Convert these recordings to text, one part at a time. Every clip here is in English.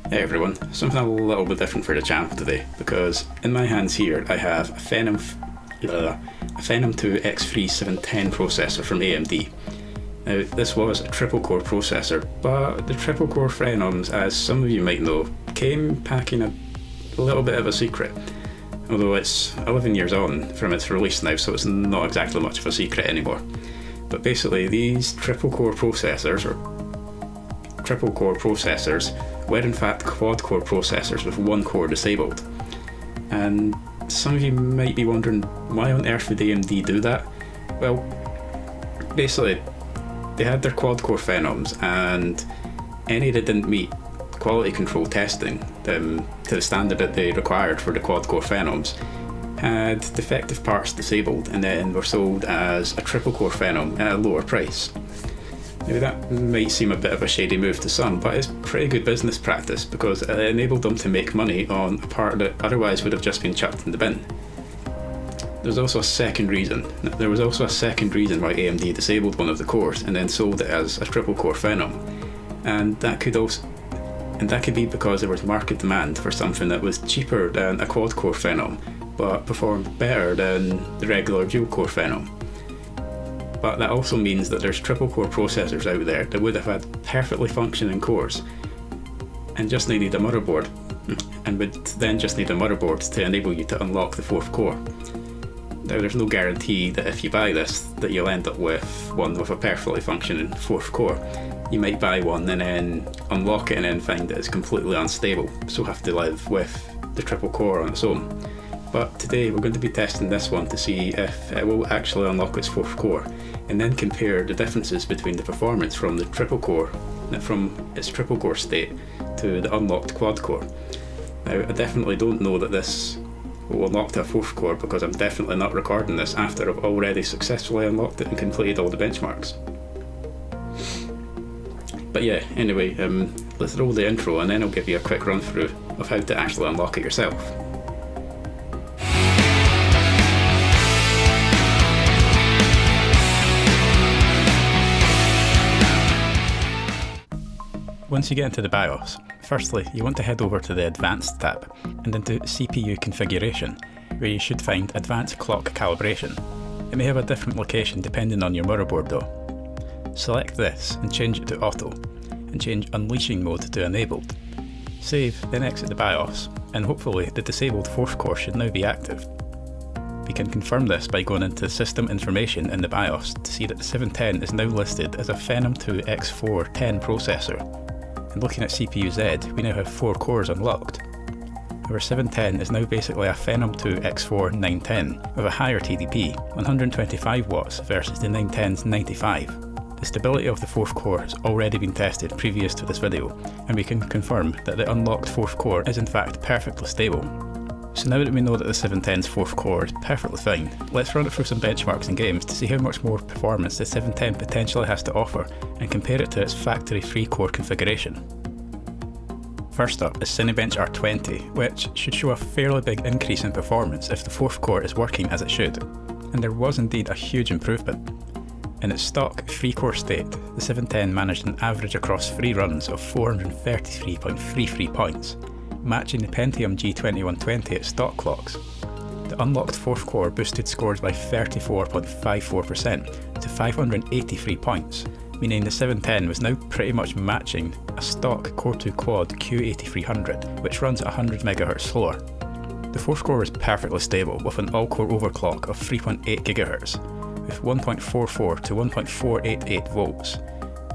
Hey everyone, something a little bit different for the channel today, because in my hands here I have a Phenom II X3 710 processor from AMD. Now this was a triple core processor, but the triple core Phenoms, as some of you might know, came packing a little bit of a secret. Although it's 11 years on from its release now, so it's not exactly much of a secret anymore. But basically these triple core processors were in fact quad-core processors with one core disabled. And some of you might be wondering, why on earth would AMD do that? Well, basically, they had their quad-core Phenoms, and any that didn't meet quality control testing to the standard that they required for the quad-core Phenoms had defective parts disabled and then were sold as a triple-core Phenom at a lower price. Now that might seem a bit of a shady move to some, but it's pretty good business practice because it enabled them to make money on a part that otherwise would have just been chucked in the bin. There was also a second reason why AMD disabled one of the cores and then sold it as a triple core Phenom, and that could be because there was market demand for something that was cheaper than a quad core Phenom, but performed better than the regular dual core Phenom. But that also means that there's triple core processors out there that would have had perfectly functioning cores and just needed a motherboard, and would then just need a motherboard to enable you to unlock the fourth core. Now there's no guarantee that if you buy this that you'll end up with one with a perfectly functioning fourth core. You might buy one and then unlock it and then find that it's completely unstable, so have to live with the triple core on its own. But today we're going to be testing this one to see if it will actually unlock its fourth core, and then compare the differences between the performance from its triple core state to the unlocked quad core. Now I definitely don't know that this will unlock to a fourth core because I'm definitely not recording this after I've already successfully unlocked it and completed all the benchmarks. But yeah, anyway, let's roll the intro and then I'll give you a quick run through of how to actually unlock it yourself. Once you get into the BIOS, firstly you want to head over to the Advanced tab and into CPU Configuration, where you should find Advanced Clock Calibration. It may have a different location depending on your motherboard though. Select this and change it to Auto, and change Unleashing Mode to Enabled. Save, then exit the BIOS, and hopefully the disabled fourth core should now be active. We can confirm this by going into System Information in the BIOS to see that the 710 is now listed as a Phenom II X4 10 processor. And looking at CPU Z, we now have 4 cores unlocked. Our 710 is now basically a Phenom II X4 910 with a higher TDP, 125 watts versus the 910's 95. The stability of the fourth core has already been tested previous to this video, and we can confirm that the unlocked fourth core is in fact perfectly stable. So now that we know that the 710's fourth core is perfectly fine, let's run it through some benchmarks and games to see how much more performance the 710 potentially has to offer and compare it to its factory 3-core configuration. First up is Cinebench R20, which should show a fairly big increase in performance if the fourth core is working as it should, and there was indeed a huge improvement. In its stock 3-core state, the 710 managed an average across 3 runs of 433.33 points, matching the Pentium G2120 at stock clocks. The unlocked fourth core boosted scores by 34.54% to 583 points, meaning the 710 was now pretty much matching a stock Core 2 Quad Q8300, which runs at 100 MHz slower. The fourth core is perfectly stable with an all-core overclock of 3.8 GHz, with 1.44 to 1.488 volts,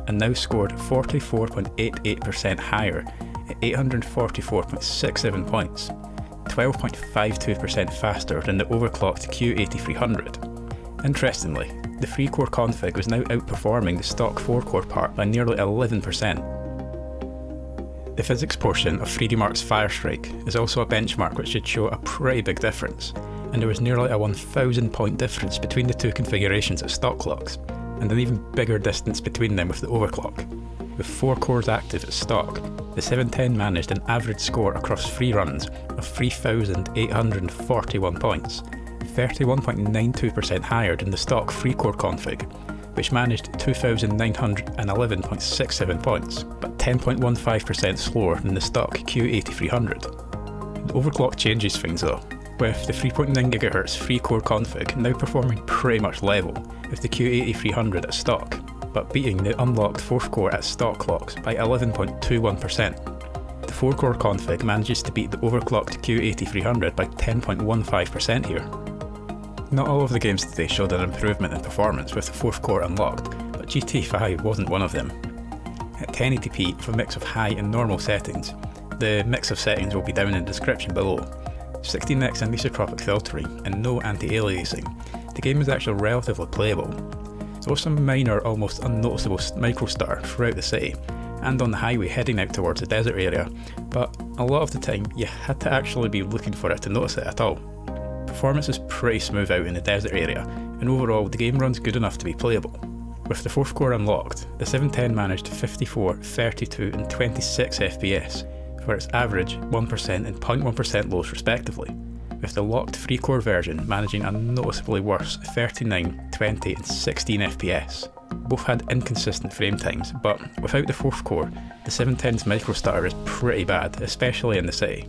and now scored 44.88% higher at 844.67 points, 12.52% faster than the overclocked Q8300. Interestingly, the 3-core config was now outperforming the stock 4-core part by nearly 11%. The physics portion of 3D Mark's Firestrike is also a benchmark which should show a pretty big difference, and there was nearly a 1000 point difference between the two configurations at stock clocks, and an even bigger distance between them with the overclock. With 4 cores active at stock, the 710 managed an average score across 3 runs of 3,841 points, 31.92% higher than the stock 3-core config, which managed 2,911.67 points, but 10.15% slower than the stock Q8300. The overclock changes things though, with the 3.9 GHz 3-core config now performing pretty much level with the Q8300 at stock, but beating the unlocked 4th core at stock clocks by 11.21%. The 4-core config manages to beat the overclocked Q8300 by 10.15% here. Not all of the games today showed an improvement in performance with the 4th core unlocked, but GTA 5 wasn't one of them. At 1080p with a mix of high and normal settings, the mix of settings will be down in the description below, 16x anisotropic filtering and no anti-aliasing, the game is actually relatively playable. There was some minor, almost unnoticeable microstutter throughout the city, and on the highway heading out towards the desert area, but a lot of the time you had to actually be looking for it to notice it at all. Performance is pretty smooth out in the desert area, and overall the game runs good enough to be playable. With the 4th core unlocked, the 710 managed 54, 32 and 26 FPS, for its average 1% and 0.1% lows respectively, with the locked 3-core version managing a noticeably worse 39, 20 and 16 FPS. Both had inconsistent frame times, but without the 4th core, the 710's microstutter is pretty bad, especially in the city.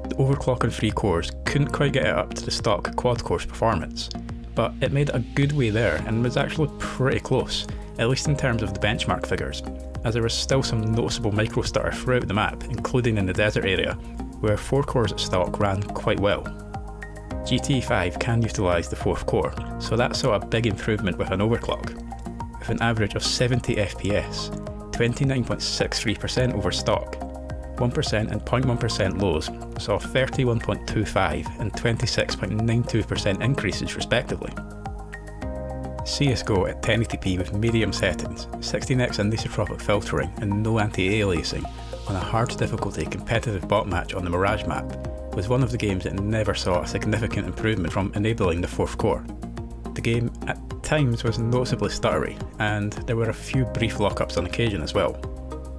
The overclock on 3 cores couldn't quite get it up to the stock quad-core's performance, but it made a good way there and was actually pretty close, at least in terms of the benchmark figures, as there was still some noticeable microstutter throughout the map, including in the desert area, where 4 cores at stock ran quite well. GTA 5 can utilise the 4th core, so that saw a big improvement with an overclock. With an average of 70 FPS, 29.63% over stock, 1% and 0.1% lows saw 31.25 and 26.92% increases respectively. CSGO at 1080p with medium settings, 16x anisotropic filtering and no anti-aliasing on a hard difficulty competitive bot match on the Mirage map was one of the games that never saw a significant improvement from enabling the 4th core. The game at times was noticeably stuttery, and there were a few brief lockups on occasion as well.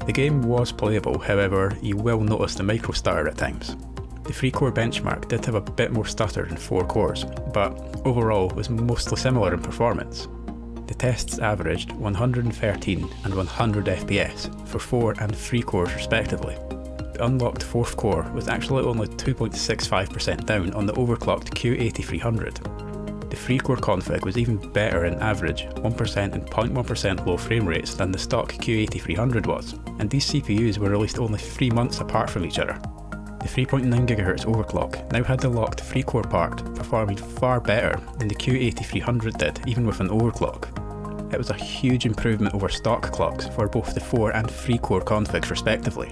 The game was playable, however, you will notice the micro stutter at times. The 3-core benchmark did have a bit more stutter than 4 cores, but overall was mostly similar in performance. The tests averaged 113 and 100 FPS for 4 and 3 cores respectively. The unlocked 4th core was actually only 2.65% down on the overclocked Q8300. The 3-core config was even better in average 1% and 0.1% low frame rates than the stock Q8300 was, and these CPUs were released only 3 months apart from each other. The 3.9 GHz overclock now had the locked 3-core part performing far better than the Q8300 did even with an overclock. It was a huge improvement over stock clocks for both the 4 and 3-core configs respectively,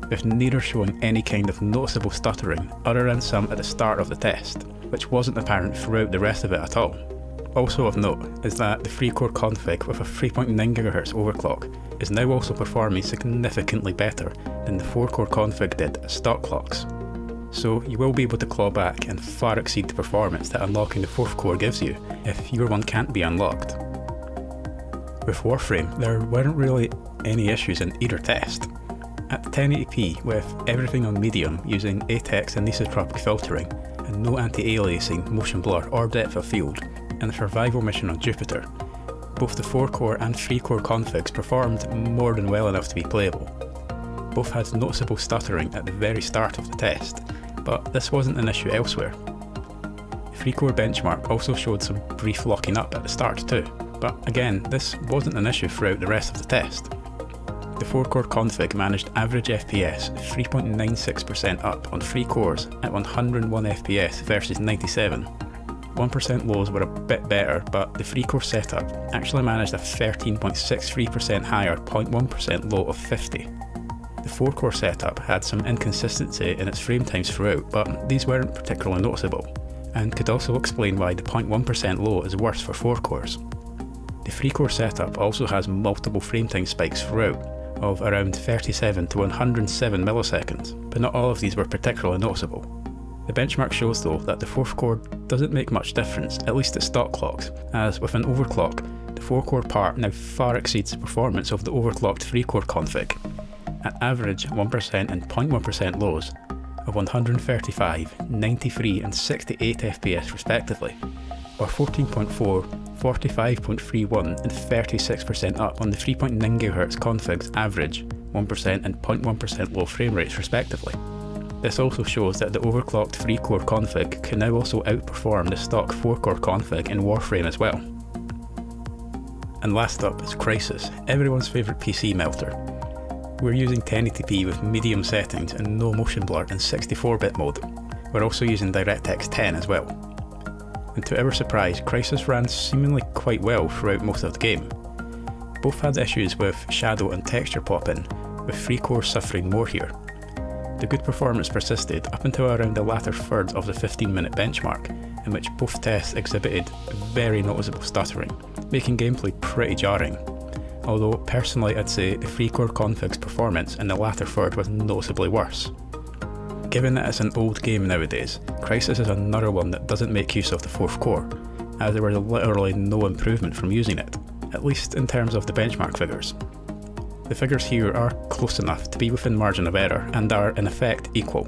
with neither showing any kind of noticeable stuttering other than some at the start of the test, which wasn't apparent throughout the rest of it at all. Also of note is that the 3-core config with a 3.9 GHz overclock is now also performing significantly better than the 4-core config did at stock clocks. So you will be able to claw back and far exceed the performance that unlocking the 4th core gives you if your one can't be unlocked. With Warframe, there weren't really any issues in either test. At 1080p with everything on medium using 8x anisotropic filtering and no anti-aliasing, motion blur or depth of field, and the survival mission on Jupiter, both the 4-core and 3-core configs performed more than well enough to be playable. Both had noticeable stuttering at the very start of the test, but this wasn't an issue elsewhere. The 3-core benchmark also showed some brief locking up at the start too, but again, this wasn't an issue throughout the rest of the test. The 4-core config managed average FPS 3.96% up on 3 cores at 101 FPS versus 97. 1% lows were a bit better, but the 3-core setup actually managed a 13.63% higher 0.1% low of 50. The 4-core setup had some inconsistency in its frame times throughout, but these weren't particularly noticeable, and could also explain why the 0.1% low is worse for 4 cores. The 3-core setup also has multiple frame time spikes throughout, of around 37 to 107 milliseconds, but not all of these were particularly noticeable. The benchmark shows though that the 4th core doesn't make much difference, at least at stock clocks, as with an overclock, the 4-core part now far exceeds the performance of the overclocked 3-core config, at average 1% and 0.1% lows of 135, 93 and 68 FPS respectively, or 14.4, 45.31 and 36% up on the 3.9 GHz configs average 1% and 0.1% low frame rates respectively. This also shows that the overclocked 3-core config can now also outperform the stock 4-core config in Warframe as well. And last up is Crysis, everyone's favourite PC melter. We're using 1080p with medium settings and no motion blur in 64-bit mode. We're also using DirectX 10 as well. And to our surprise, Crysis ran seemingly quite well throughout most of the game. Both had issues with shadow and texture pop-in, with 3 cores suffering more here. The good performance persisted up until around the latter third of the 15-minute benchmark, in which both tests exhibited very noticeable stuttering, making gameplay pretty jarring. Although personally I'd say the 3-core config's performance in the latter third was noticeably worse. Given that it's an old game nowadays, Crysis is another one that doesn't make use of the 4th core, as there was literally no improvement from using it, at least in terms of the benchmark figures. The figures here are close enough to be within margin of error and are in effect equal.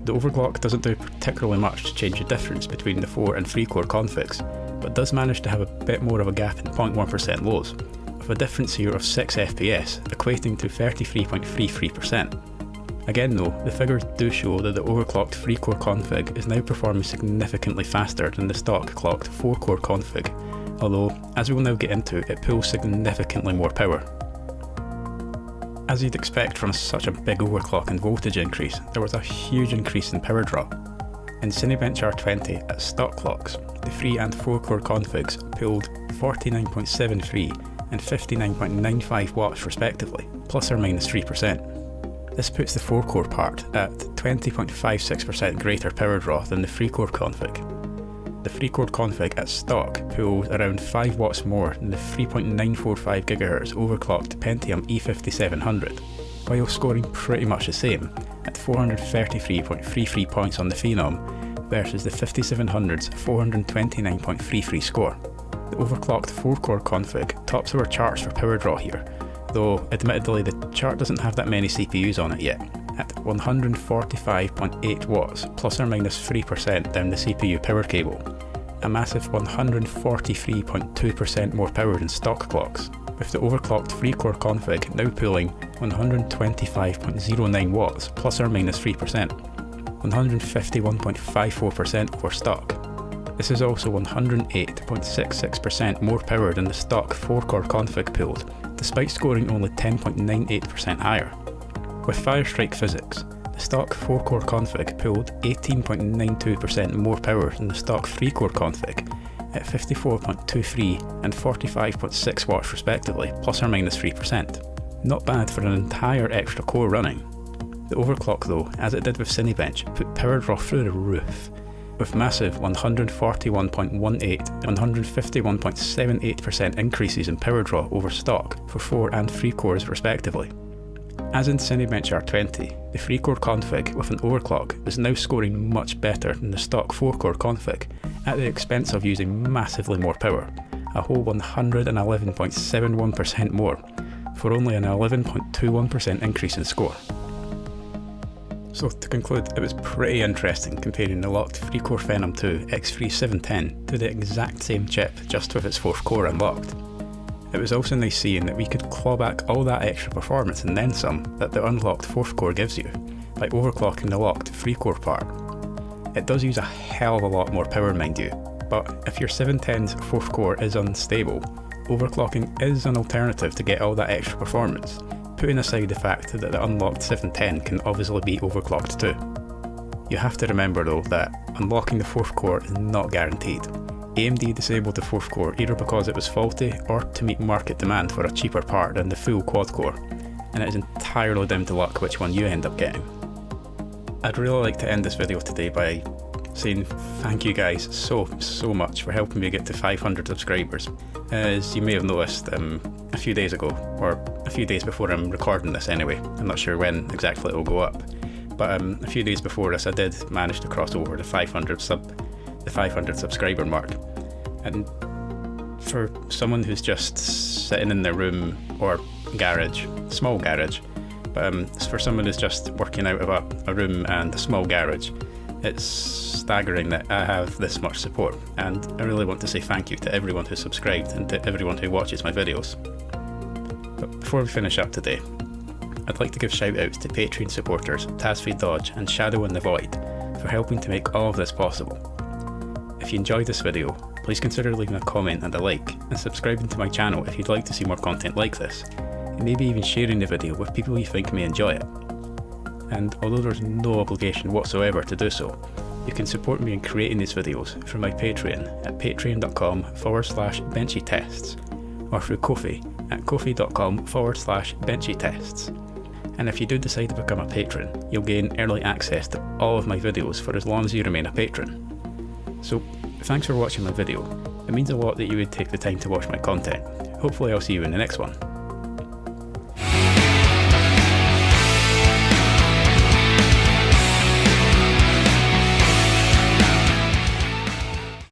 The overclock doesn't do particularly much to change the difference between the 4 and 3 core configs, but does manage to have a bit more of a gap in 0.1% lows, with a difference here of 6 FPS equating to 33.33%. Again though, the figures do show that the overclocked 3 core config is now performing significantly faster than the stock clocked 4 core config, although, as we will now get into, it pulls significantly more power. As you'd expect from such a big overclock and voltage increase, there was a huge increase in power draw. In Cinebench R20 at stock clocks, the 3 and 4 core configs pulled 49.73 and 59.95 watts respectively, plus or minus 3%. This puts the 4 core part at 20.56% greater power draw than the 3 core config. The 3 core config at stock pulls around 5 watts more than the 3.945 GHz overclocked Pentium E5700, while scoring pretty much the same at 433.33 points on the Phenom versus the 5700's 429.33 score. The overclocked 4 core config tops our charts for power draw here, though admittedly the chart doesn't have that many CPUs on it yet, at 145.8 watts, plus or minus 3% down the CPU power cable, a massive 143.2% more power than stock clocks, with the overclocked 3-core config now pulling 125.09 watts, plus or minus 3%, 151.54% for stock. This is also 108.66% more power than the stock 4-core config pulled, despite scoring only 10.98% higher. With Firestrike physics, the stock 4-core config pulled 18.92% more power than the stock 3-core config at 54.23 and 45.6 watts respectively, plus or minus 3%. Not bad for an entire extra core running. The overclock though, as it did with Cinebench, put power draw through the roof, with massive 141.18 and 151.78% increases in power draw over stock for 4 and 3 cores respectively. As in Cinebench R20, the 3-core config with an overclock is now scoring much better than the stock 4-core config at the expense of using massively more power, a whole 111.71% more, for only an 11.21% increase in score. So to conclude, it was pretty interesting comparing the locked 3-core Phenom II X3 710 to the exact same chip just with its 4th core unlocked. It was also nice seeing that we could claw back all that extra performance and then some that the unlocked 4th core gives you, by overclocking the locked 3-core part. It does use a hell of a lot more power mind you, but if your 710's 4th core is unstable, overclocking is an alternative to get all that extra performance, putting aside the fact that the unlocked 710 can obviously be overclocked too. You have to remember though that unlocking the 4th core is not guaranteed. AMD disabled the 4th core either because it was faulty or to meet market demand for a cheaper part than the full quad core, and it is entirely down to luck which one you end up getting. I'd really like to end this video today by saying thank you guys so much for helping me get to 500 subscribers. As you may have noticed a few days ago, or a few days before I'm recording this anyway, I'm not sure when exactly it will go up, but a few days before this I did manage to cross over the 500 subscriber mark, and for someone who's just sitting in their room or garage, small garage, but for someone who's just working out of a room and a small garage, It's staggering that I have this much support, and I really want to say thank you to everyone who's subscribed and to everyone who watches my videos. But before we finish up today, I'd like to give shout outs to Patreon supporters TazFaeDodge and ShadowInTheVoid for helping to make all of this possible. If you enjoyed this video, please consider leaving a comment and a like, and subscribing to my channel if you'd like to see more content like this, and maybe even sharing the video with people you think may enjoy it. And although there's no obligation whatsoever to do so, you can support me in creating these videos through my Patreon at patreon.com/BenchyTests, or through Ko-fi at ko-fi.com/BenchyTests. And if you do decide to become a patron, you'll gain early access to all of my videos for as long as you remain a patron. So, thanks for watching my video. It means a lot that you would take the time to watch my content. Hopefully I'll see you in the next one.